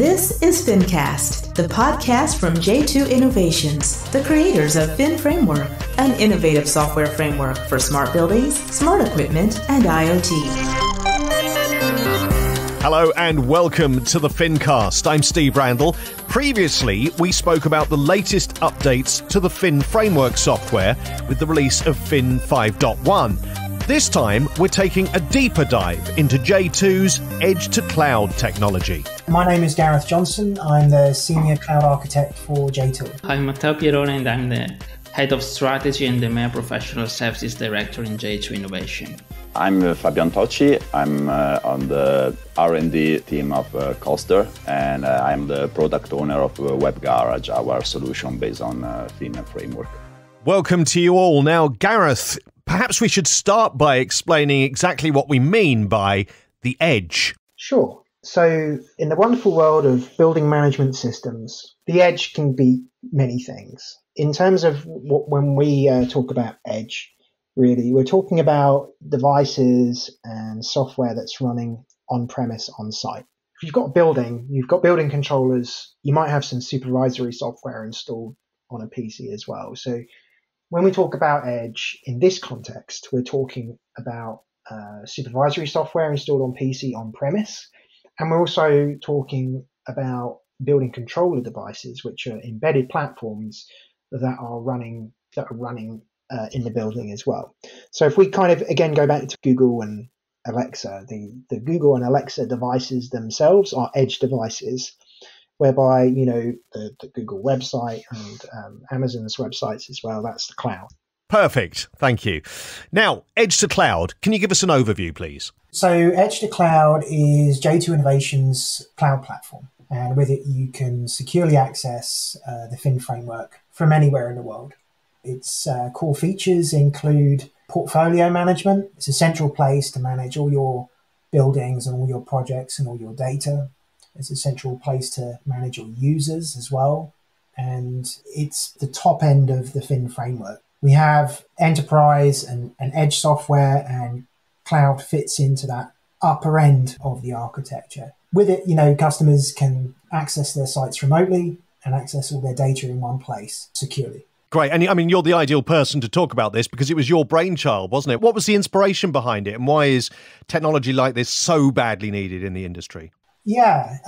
This is FINcast, the podcast from J2 Innovations, the creators of FinFramework, an innovative software framework for smart buildings, smart equipment, and IoT. Hello and welcome to the FINcast. I'm Steve Randall. Previously, we spoke about the latest updates to the FinFramework software with the release of Fin 5.1. This time, we're taking a deeper dive into J2's Edge2Cloud technology. My name is Gareth Johnson. I'm the Senior Cloud Architect for J2. I'm Matteo Pierone and I'm the Head of Strategy and the EMEA Professional Services Director in J2 Innovation. I'm Fabio Antoci. I'm on the R&D team of Coaster, and I'm the product owner of WebGarage, our solution based on FinFramework. Welcome to you all. Now, Gareth, perhaps we should start by explaining exactly what we mean by the edge. Sure. So in the wonderful world of building management systems, the edge can be many things. In terms of when we talk about edge, really, we're talking about devices and software that's running on-premise, on-site. If you've got a building, you've got building controllers, you might have some supervisory software installed on a PC as well. So when we talk about edge in this context, we're talking about supervisory software installed on PC on-premise, and we're also talking about building controller devices, which are embedded platforms that are running in the building as well. So if we kind of, again, go back to Google and Alexa, the Google and Alexa devices themselves are edge devices, whereby, you know, the Google website and Amazon's websites as well, that's the cloud. Perfect. Thank you. Now, Edge2Cloud, can you give us an overview, please? So Edge2Cloud is J2 Innovations' cloud platform. And with it, you can securely access the FinFramework from anywhere in the world. Its core features include portfolio management. It's a central place to manage all your buildings and all your projects and all your data. It's a central place to manage your users as well. And it's the top end of the FinFramework. We have enterprise and edge software, and cloud fits into that upper end of the architecture. With it, you know, customers can access their sites remotely and access all their data in one place securely. Great. And I mean, you're the ideal person to talk about this because it was your brainchild, wasn't it? What was the inspiration behind it, and why is technology like this so badly needed in the industry? Yeah.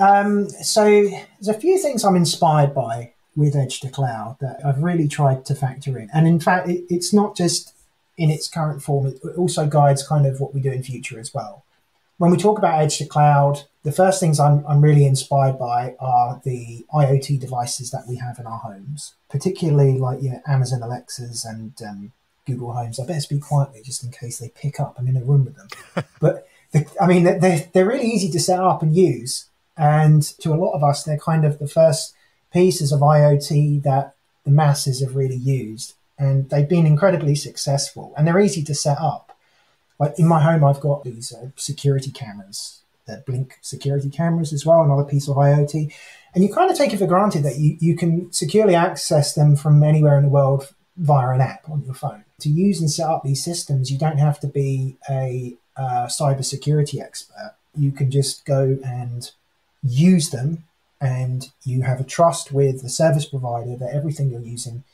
So there's a few things I'm inspired by with Edge2Cloud that I've really tried to factor in. And in fact, it's not just in its current form, it also guides kind of what we do in future as well. When we talk about Edge2Cloud, the first things I'm really inspired by are the IoT devices that we have in our homes, particularly like your Amazon Alexas and Google Homes. I better speak quietly just in case they pick up. I'm in a room with them. But they're really easy to set up and use. And to a lot of us, they're kind of the first pieces of IoT that the masses have really used. And they've been incredibly successful, and they're easy to set up. Like in my home, I've got these security cameras, that Blink security cameras as well, another piece of IoT. And you kind of take it for granted that you can securely access them from anywhere in the world via an app on your phone. To use and set up these systems, you don't have to be a cybersecurity expert. You can just go and use them, and you have a trust with the service provider that everything you're using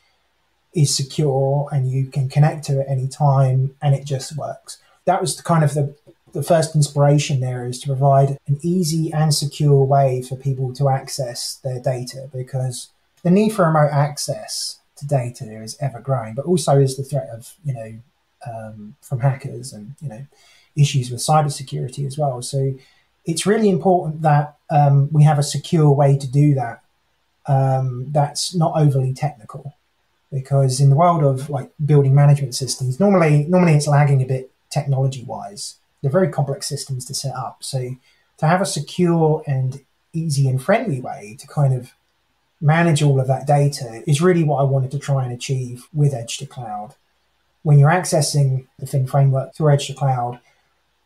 is secure and you can connect to it any time, and it just works. That was kind of the first inspiration there, is to provide an easy and secure way for people to access their data, because the need for remote access to data is ever growing, but also is the threat of, from hackers and, issues with cybersecurity as well. So it's really important that we have a secure way to do that that's not overly technical, because in the world of like building management systems, normally it's lagging a bit technology-wise. They're very complex systems to set up. So to have a secure and easy and friendly way to kind of manage all of that data is really what I wanted to try and achieve with Edge2Cloud. When you're accessing the FinFramework through Edge2Cloud,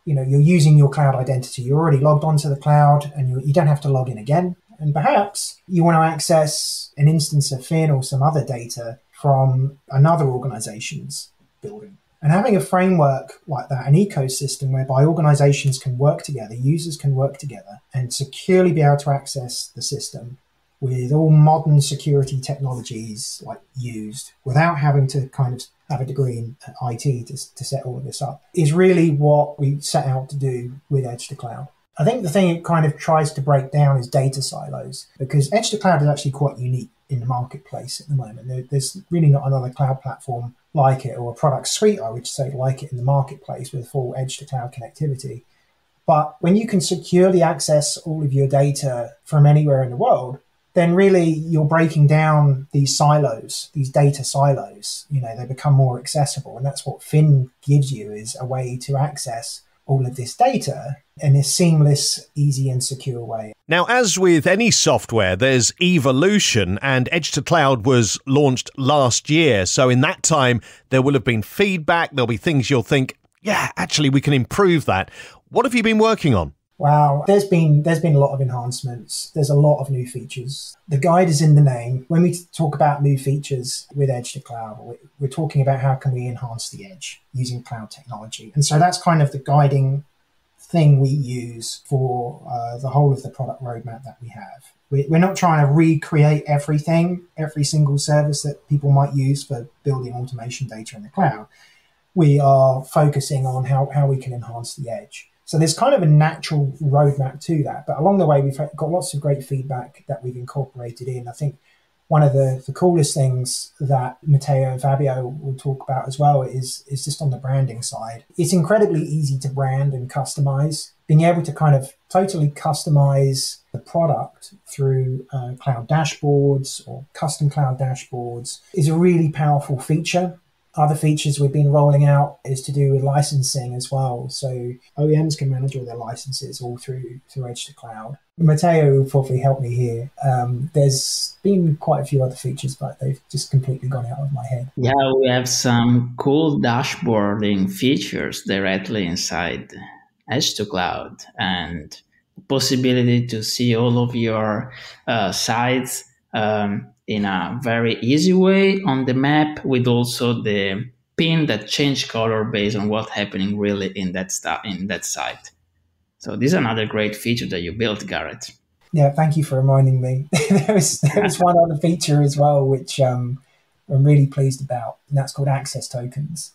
you're using your cloud identity. You're already logged onto the cloud, and you don't have to log in again. And perhaps you want to access an instance of Fin or some other data from another organization's building. And having a framework like that, an ecosystem whereby organizations can work together, users can work together and securely be able to access the system with all modern security technologies like used without having to kind of have a degree in IT to set all of this up is really what we set out to do with Edge2Cloud. I think the thing it kind of tries to break down is data silos, because Edge2Cloud is actually quite unique in the marketplace at the moment. There's really not another cloud platform like it, or a product suite, I would say, like it in the marketplace with full Edge2Cloud connectivity. But when you can securely access all of your data from anywhere in the world, then really you're breaking down these silos, these data silos. They become more accessible. And that's what Fin gives you, is a way to access all of this data in a seamless, easy and secure way. Now, as with any software, there's evolution, and Edge2Cloud was launched last year. So in that time, there will have been feedback. There'll be things you'll think, yeah, actually, we can improve that. What have you been working on? Wow, there's been a lot of enhancements. There's a lot of new features. The guide is in the name. When we talk about new features with Edge2Cloud, we're talking about how can we enhance the edge using cloud technology. And so that's kind of the guiding thing we use for the whole of the product roadmap that we have. We're not trying to recreate everything, every single service that people might use for building automation data in the cloud. We are focusing on how we can enhance the edge. So there's kind of a natural roadmap to that. But along the way, we've got lots of great feedback that we've incorporated in. I think one of the coolest things that Matteo and Fabio will talk about as well is just on the branding side. It's incredibly easy to brand and customize. Being able to kind of totally customize the product through cloud dashboards or custom cloud dashboards is a really powerful feature. Other features we've been rolling out is to do with licensing as well. So OEMs can manage all their licenses all through Edge2Cloud. Matteo will probably help me here. There's been quite a few other features, but they've just completely gone out of my head. Yeah, we have some cool dashboarding features directly inside Edge2Cloud, and possibility to see all of your sites in a very easy way on the map, with also the pin that change color based on what's happening really in that site. So this is another great feature that you built, Gareth. Yeah, thank you for reminding me. there was one other feature as well, which I'm really pleased about, and that's called access tokens.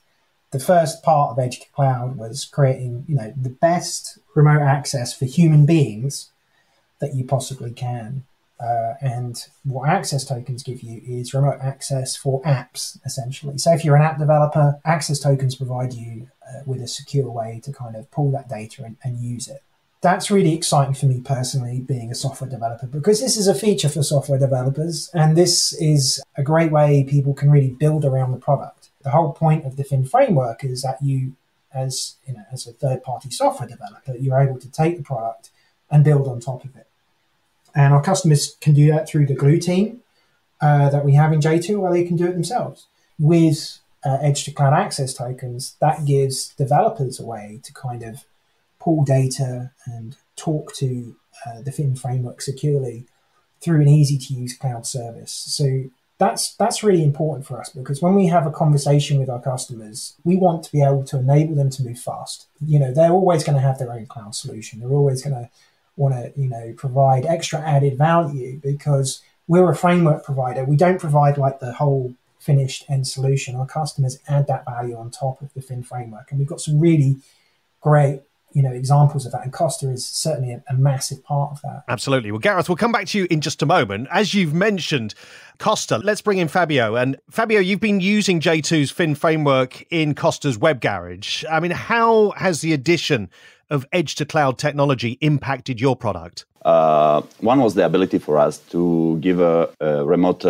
The first part of Edge2Cloud was creating, the best remote access for human beings that you possibly can. And what access tokens give you is remote access for apps, essentially. So if you're an app developer, access tokens provide you with a secure way to kind of pull that data and use it. That's really exciting for me personally, being a software developer, because this is a feature for software developers, and this is a great way people can really build around the product. The whole point of the Fin framework is that you, as a third-party software developer, you're able to take the product and build on top of it. And our customers can do that through the Glue team that we have in J2, or they can do it themselves. With Edge2Cloud access tokens, that gives developers a way to kind of pull data and talk to the Fin framework securely through an easy-to-use cloud service. So that's really important for us, because when we have a conversation with our customers, we want to be able to enable them to move fast. They're always going to have their own cloud solution. They're always going to want to provide extra added value, because we're a framework provider. We don't provide like the whole finished end solution. Our customers add that value on top of the Fin framework, and we've got some really great examples of that, and Costa is certainly a massive part of that. Absolutely. Well, Gareth, we'll come back to you in just a moment. As you've mentioned Costa, let's bring in Fabio. And Fabio, you've been using J2's Fin framework in Costa's WebGarage. I mean, how has the addition of Edge2Cloud technology impacted your product? One was the ability for us to give a remote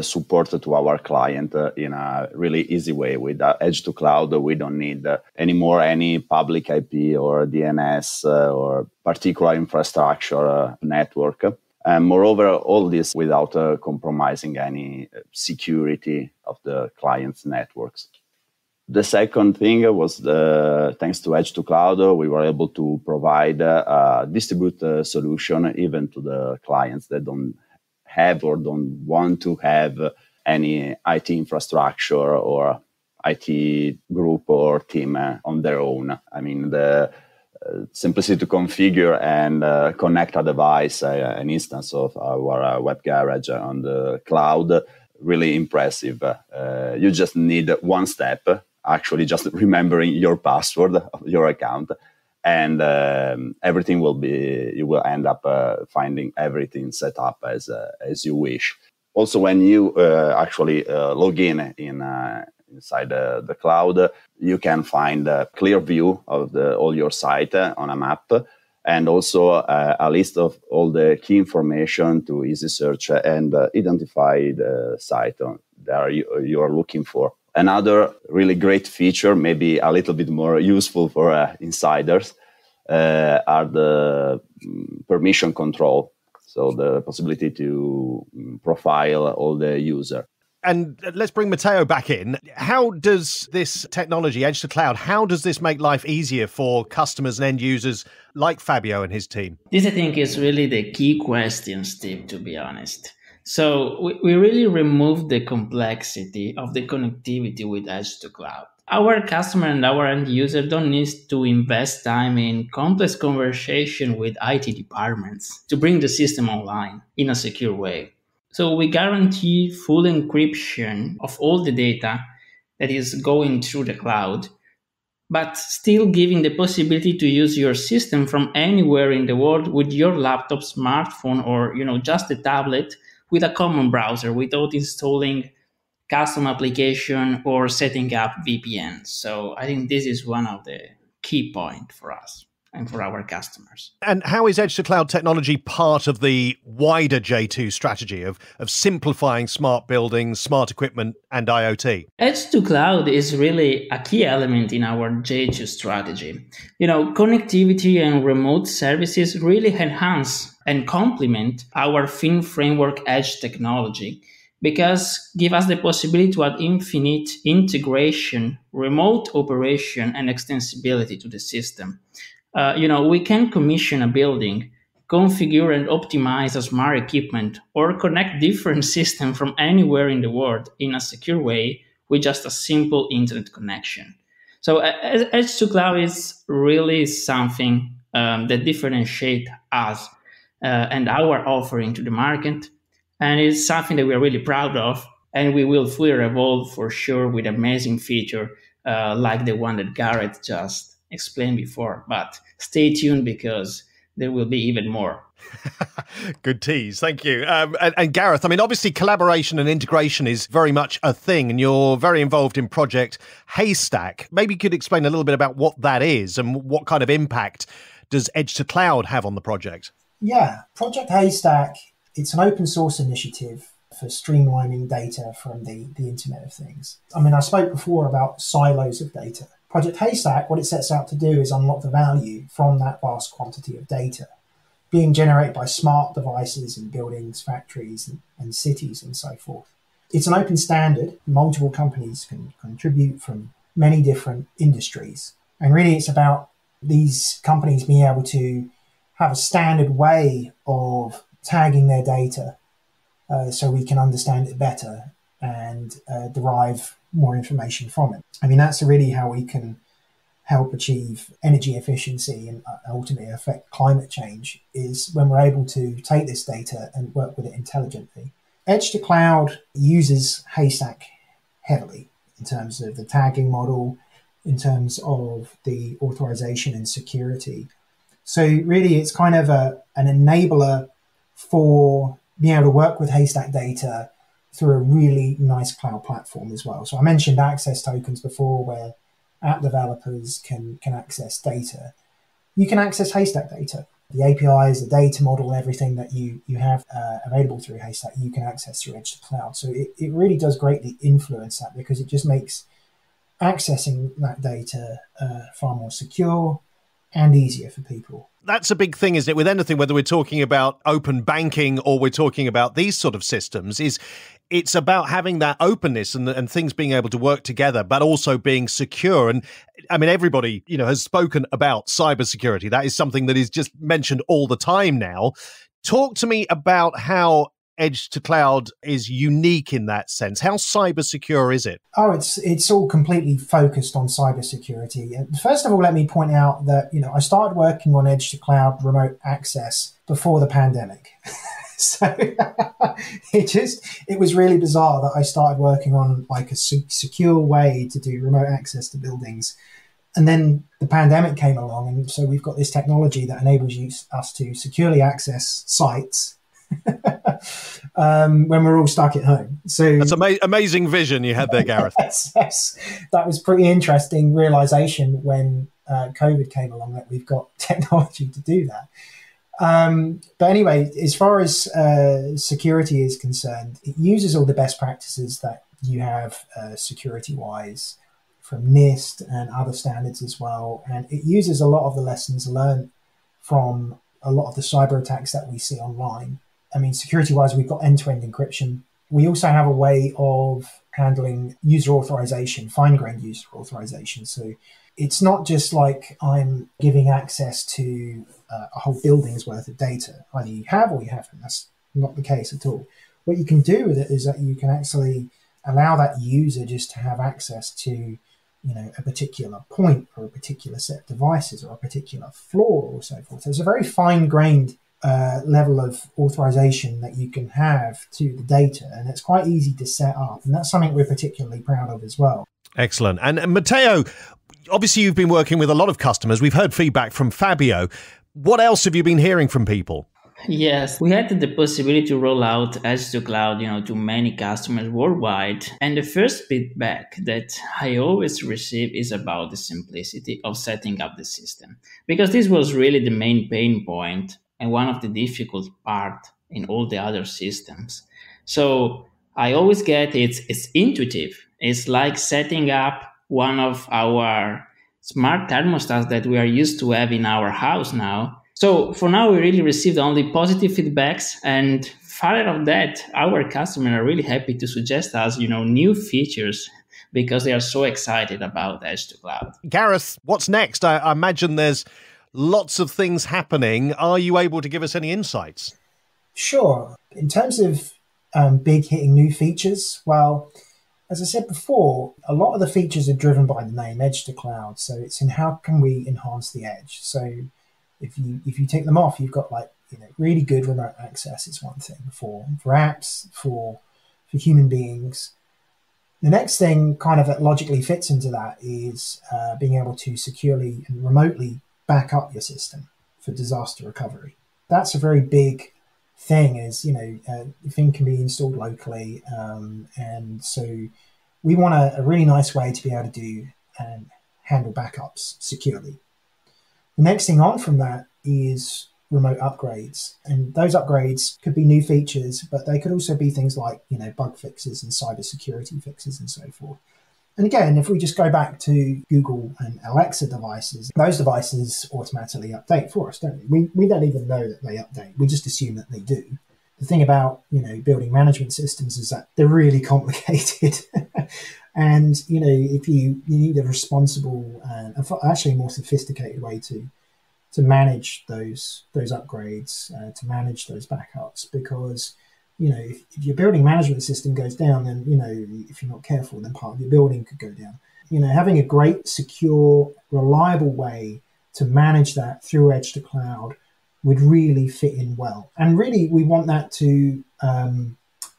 support to our client in a really easy way. With Edge2Cloud, we don't need anymore any public IP or DNS or particular infrastructure network. And moreover, all this without compromising any security of the client's networks. The second thing was, thanks to Edge2Cloud, we were able to provide a distributed solution even to the clients that don't have or don't want to have any IT infrastructure or IT group or team on their own. I mean, the simplicity to configure and connect a device, an instance of our WebGarage on the cloud, really impressive. You just need one step, actually just remembering your password of your account, and everything will be, you will end up finding everything set up as you wish. Also, when you actually log in inside the cloud, you can find a clear view of all your site on a map, and also a list of all the key information to easy search and identify the site that you are looking for. Another really great feature, maybe a little bit more useful for insiders, are the permission control. So the possibility to profile all the user. And let's bring Matteo back in. How does this technology, Edge2Cloud, how does this make life easier for customers and end users like Fabio and his team? This, I think, is really the key question, Steve, to be honest. So we really remove the complexity of the connectivity with Edge2Cloud. Our customer and our end user don't need to invest time in complex conversation with IT departments to bring the system online in a secure way. So we guarantee full encryption of all the data that is going through the cloud, but still giving the possibility to use your system from anywhere in the world with your laptop, smartphone, or just a tablet with a common browser without installing custom application or setting up VPN. So I think this is one of the key points for us and for our customers. And how is Edge2Cloud technology part of the wider J2 strategy of simplifying smart buildings, smart equipment, and IoT? Edge2Cloud is really a key element in our J2 strategy. Connectivity and remote services really enhance and complement our Fin Framework Edge technology, because give us the possibility to add infinite integration, remote operation, and extensibility to the system. We can commission a building, configure and optimize a smart equipment, or connect different systems from anywhere in the world in a secure way with just a simple internet connection. So Edge2Cloud is really something that differentiates us and our offering to the market. And it's something that we are really proud of, and we will further evolve for sure with amazing feature like the one that Gareth just explained before. But stay tuned, because there will be even more. Good tease. Thank you. And Gareth, I mean, obviously collaboration and integration is very much a thing, and you're very involved in Project Haystack. Maybe you could explain a little bit about what that is and what kind of impact does Edge2Cloud have on the project? Yeah, Project Haystack, it's an open source initiative for streamlining data from the Internet of Things. I mean, I spoke before about silos of data. Project Haystack, what it sets out to do is unlock the value from that vast quantity of data being generated by smart devices in buildings, factories, and cities, and so forth. It's an open standard. Multiple companies can contribute from many different industries. And really, it's about these companies being able to have a standard way of tagging their data so we can understand it better and derive more information from it. I mean, that's really how we can help achieve energy efficiency and ultimately affect climate change, is when we're able to take this data and work with it intelligently. Edge2Cloud uses Haystack heavily in terms of the tagging model, in terms of the authorization and security. So really, it's kind of an enabler for being able to work with Haystack data through a really nice cloud platform as well. So I mentioned access tokens before, where app developers can access data. You can access Haystack data. The APIs, the data model, everything that you have available through Haystack, you can access through Edge2Cloud. So it really does greatly influence that, because it just makes accessing that data far more secure and easier for people. That's a big thing, isn't it, with anything, whether we're talking about open banking or we're talking about these sort of systems, is it's about having that openness and things being able to work together, but also being secure. And I mean, everybody, has spoken about cybersecurity. That is something that is just mentioned all the time now. Talk to me about how Edge2Cloud is unique in that sense? How cyber secure is it? Oh, it's all completely focused on cybersecurity. First of all, let me point out that, I started working on Edge2Cloud remote access before the pandemic. So it was really bizarre that I started working on like a secure way to do remote access to buildings. And then the pandemic came along. And so we've got this technology that enables us to securely access sites when we're all stuck at home. So that's amazing vision you had there, Gareth. yes. That was pretty interesting realization when COVID came along, that we've got technology to do that. But anyway, as far as security is concerned, it uses all the best practices that you have security-wise from NIST and other standards as well. And it uses a lot of the lessons learned from a lot of the cyber attacks that we see online. I mean, security-wise, we've got end-to-end encryption. We also have a way of handling user authorization, fine-grained user authorization. So it's not just like I'm giving access to a whole building's worth of data. Either you have or you haven't. That's not the case at all. What you can do with it is that you can actually allow that user just to have access to, a particular point or a particular set of devices or a particular floor or so forth. So it's a very fine-grained level of authorization that you can have to the data, and it's quite easy to set up. And that's something we're particularly proud of as well. Excellent. And Matteo, obviously you've been working with a lot of customers. We've heard feedback from Fabio. What else have you been hearing from people? Yes, we had the possibility to roll out Edge2Cloud, to many customers worldwide. And the first feedback that I always receive is about the simplicity of setting up the system, because this was really the main pain point and one of the difficult part in all the other systems. So I always get it's intuitive. It's like setting up one of our smart thermostats that we are used to have in our house now. So for now, we really received only positive feedbacks, and further of that, our customers are really happy to suggest us, new features, because they are so excited about Edge2Cloud. Gareth, what's next? I imagine there's lots of things happening. Are you able to give us any insights? Sure. In terms of big hitting new features, well, as I said before, a lot of the features are driven by the name Edge2Cloud. So it's in how can we enhance the edge. So if you take them off, you've got really good remote access is one thing for apps, for human beings. The next thing kind of that logically fits into that is being able to securely and remotely back up your system for disaster recovery. That's a very big thing, is, the thing can be installed locally. And so we want a really nice way to be able to do and handle backups securely. The next thing on from that is remote upgrades. And those upgrades could be new features, but they could also be things like, bug fixes and cybersecurity fixes and so forth. And again, if we just go back to Google and Alexa devices, those devices automatically update for us, don't we? We don't even know that they update. We just assume that they do. The thing about, building management systems is that they're really complicated. And, if you need a responsible and actually more sophisticated way to manage those upgrades, to manage those backups, because, if your building management system goes down, then, if you're not careful, then part of your building could go down. Having a great, secure, reliable way to manage that through Edge2Cloud would really fit in well. And really, we want that to,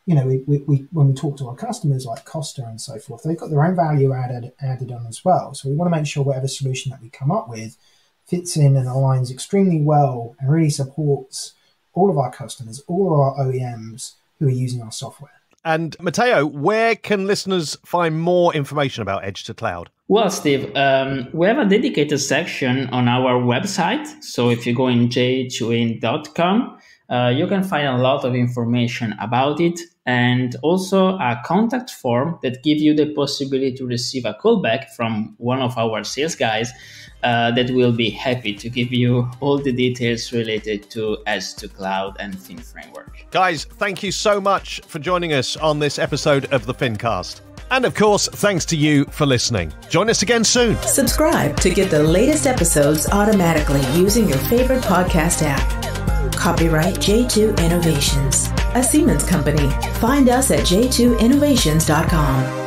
we when we talk to our customers like Costa and so forth, they've got their own value added on as well. So we want to make sure whatever solution that we come up with fits in and aligns extremely well and really supports all of our customers, all of our OEMs who are using our software. And Matteo, where can listeners find more information about Edge2Cloud? Well, Steve, we have a dedicated section on our website. So if you go in j2in.com, you can find a lot of information about it, and also a contact form that gives you the possibility to receive a callback from one of our sales guys that will be happy to give you all the details related to Edge2Cloud and Fin Framework. Guys, thank you so much for joining us on this episode of the FINcast. And of course, thanks to you for listening. Join us again soon. Subscribe to get the latest episodes automatically using your favorite podcast app. Copyright J2 Innovations. a Siemens company. Find us at j2innovations.com.